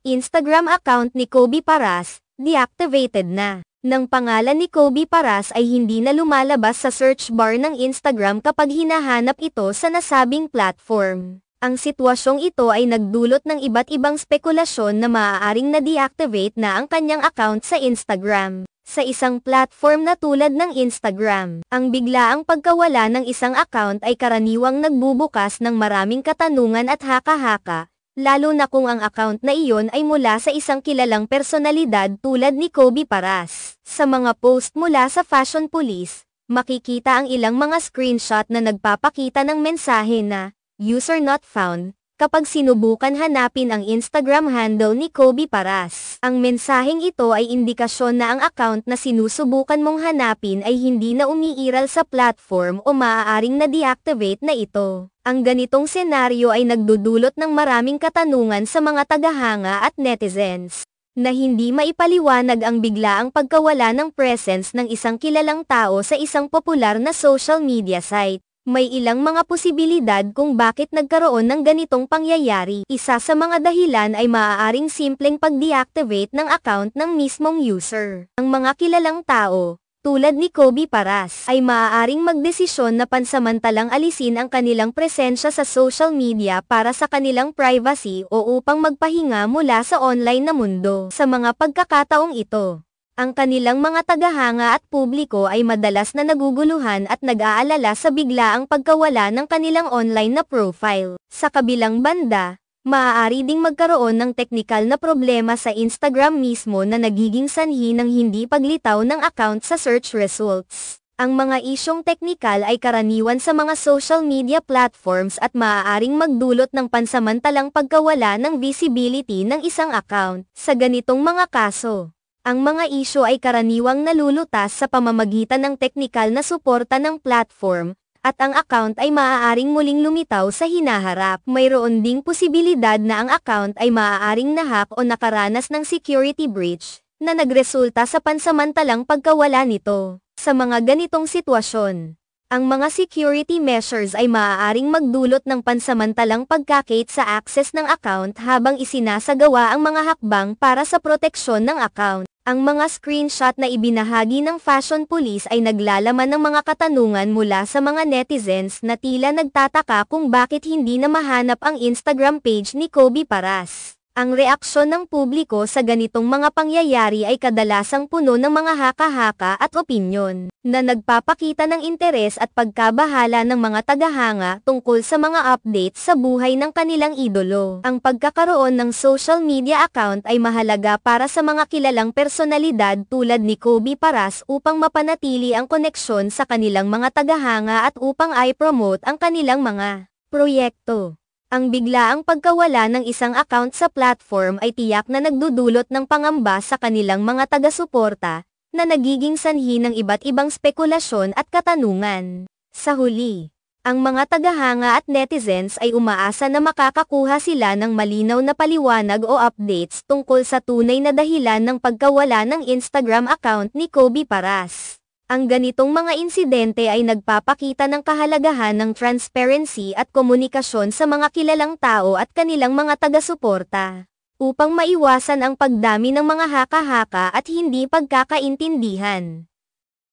Instagram account ni Kobe Paras, deactivated na. Nang pangalan ni Kobe Paras ay hindi na lumalabas sa search bar ng Instagram kapag hinahanap ito sa nasabing platform. Ang sitwasyong ito ay nagdulot ng iba't ibang spekulasyon na maaaring na-deactivate na ang kanyang account sa Instagram. Sa isang platform na tulad ng Instagram, ang biglaang pagkawala ng isang account ay karaniwang nagbubukas ng maraming katanungan at haka-haka, lalo na kung ang account na iyon ay mula sa isang kilalang personalidad tulad ni Kobe Paras. Sa mga post mula sa Fashion Police, makikita ang ilang mga screenshot na nagpapakita ng mensahe na "User not found" kapag sinubukan hanapin ang Instagram handle ni Kobe Paras. Ang mensaheng ito ay indikasyon na ang account na sinusubukan mong hanapin ay hindi na umiiral sa platform o maaaring na-deactivate na ito. Ang ganitong senaryo ay nagdudulot ng maraming katanungan sa mga tagahanga at netizens, na hindi maipaliwanag ang biglaang pagkawala ng presence ng isang kilalang tao sa isang popular na social media site. May ilang mga posibilidad kung bakit nagkaroon ng ganitong pangyayari. Isa sa mga dahilan ay maaaring simpleng pag-deactivate ng account ng mismong user. Ang mga kilalang tao, tulad ni Kobe Paras, ay maaaring magdesisyon na pansamantalang alisin ang kanilang presensya sa social media para sa kanilang privacy o upang magpahinga mula sa online na mundo. Sa mga pagkakataong ito, ang kanilang mga tagahanga at publiko ay madalas na naguguluhan at nag-aalala sa biglaang pagkawala ng kanilang online na profile. Sa kabilang banda, maaari ding magkaroon ng teknikal na problema sa Instagram mismo na nagiging sanhi ng hindi paglitaw ng account sa search results. Ang mga isyong teknikal ay karaniwan sa mga social media platforms at maaaring magdulot ng pansamantalang pagkawala ng visibility ng isang account. Sa ganitong mga kaso, ang mga isyu ay karaniwang nalulutas sa pamamagitan ng teknikal na suporta ng platform, at ang account ay maaaring muling lumitaw sa hinaharap. Mayroon ding posibilidad na ang account ay maaaring nahack o nakaranas ng security breach, na nagresulta sa pansamantalang pagkawala nito. Sa mga ganitong sitwasyon, ang mga security measures ay maaaring magdulot ng pansamantalang pagkakait sa access ng account habang isinasagawa ang mga hakbang para sa proteksyon ng account. Ang mga screenshot na ibinahagi ng Fashion Police ay naglalaman ng mga katanungan mula sa mga netizens na tila nagtataka kung bakit hindi na mahanap ang Instagram page ni Kobe Paras. Ang reaksyon ng publiko sa ganitong mga pangyayari ay kadalasang puno ng mga haka-haka at opinyon, na nagpapakita ng interes at pagkabahala ng mga tagahanga tungkol sa mga updates sa buhay ng kanilang idolo. Ang pagkakaroon ng social media account ay mahalaga para sa mga kilalang personalidad tulad ni Kobe Paras upang mapanatili ang koneksyon sa kanilang mga tagahanga at upang i-promote ang kanilang mga proyekto. Ang biglaang pagkawala ng isang account sa platform ay tiyak na nagdudulot ng pangamba sa kanilang mga taga-suporta, na nagiging sanhi ng iba't ibang spekulasyon at katanungan. Sa huli, ang mga tagahanga at netizens ay umaasa na makakakuha sila ng malinaw na paliwanag o updates tungkol sa tunay na dahilan ng pagkawala ng Instagram account ni Kobe Paras. Ang ganitong mga insidente ay nagpapakita ng kahalagahan ng transparency at komunikasyon sa mga kilalang tao at kanilang mga taga-suporta, upang maiwasan ang pagdami ng mga haka-haka at hindi pagkakaintindihan.